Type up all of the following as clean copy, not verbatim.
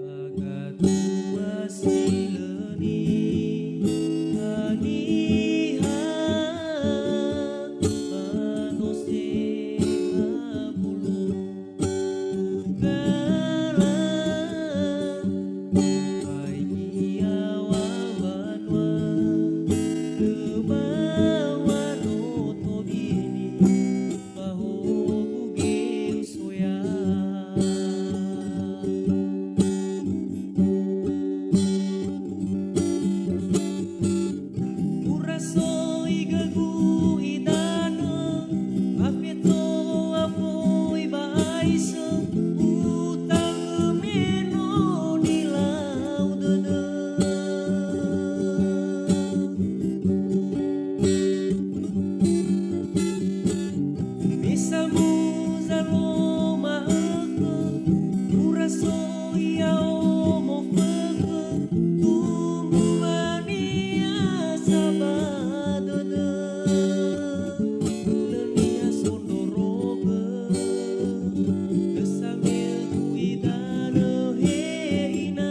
Pagatua sileni haniha manusia bulu gala paikia wawanwa kemawan otobini pahobuge usoya Urasoi gagu idana Afeto afoi baisa Utang meno nilau dana Misamu zaloma aka Urasoi ao mofaka Tumbuania sabadana Lenia sondoroga Kesamil kuidana heina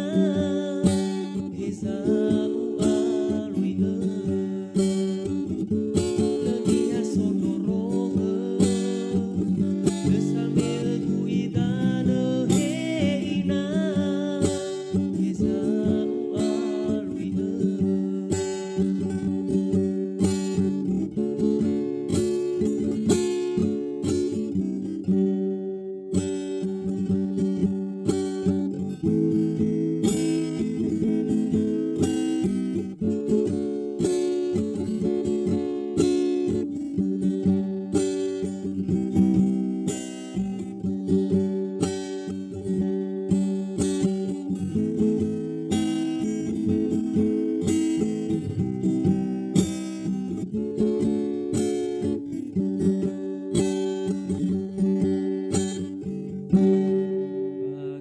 Hezau aluina Lenia sondoroga Kesamil kuidana heina Hezau aluina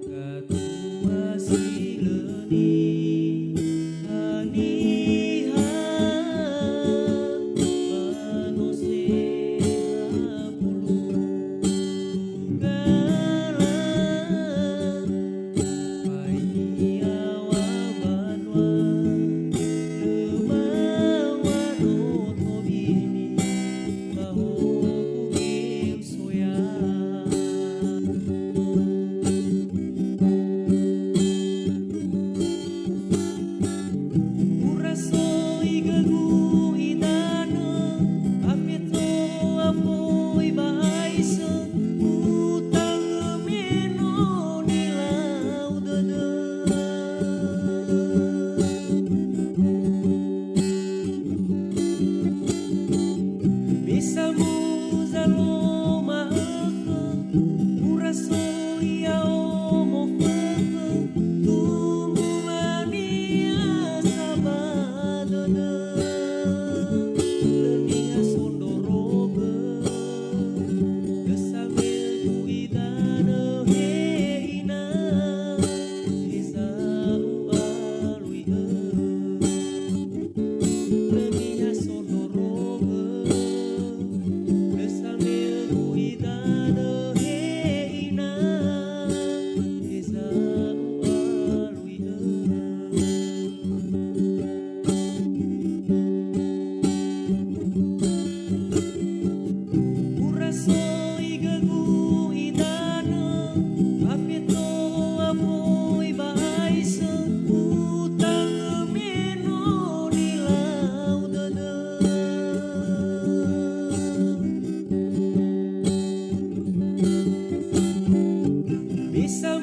Pagatua sileni haniha manusia bulu gala paikia wawanwa kemawan otobini pahobuge usoya Urasoi gagu idana Afeto afoi baisa Utang meno nilau dana Misamu zaloma aka Urasoi ao mofaka Tumbuania sabadana Lenia sondoroga Kesamil kuidana heina Hezau aluina Lenia sondoroga Kesamil kuidana heina Hezau aluina Urasoi gagu idana Afeto afoi baisa Utang meno nilau dana Bisa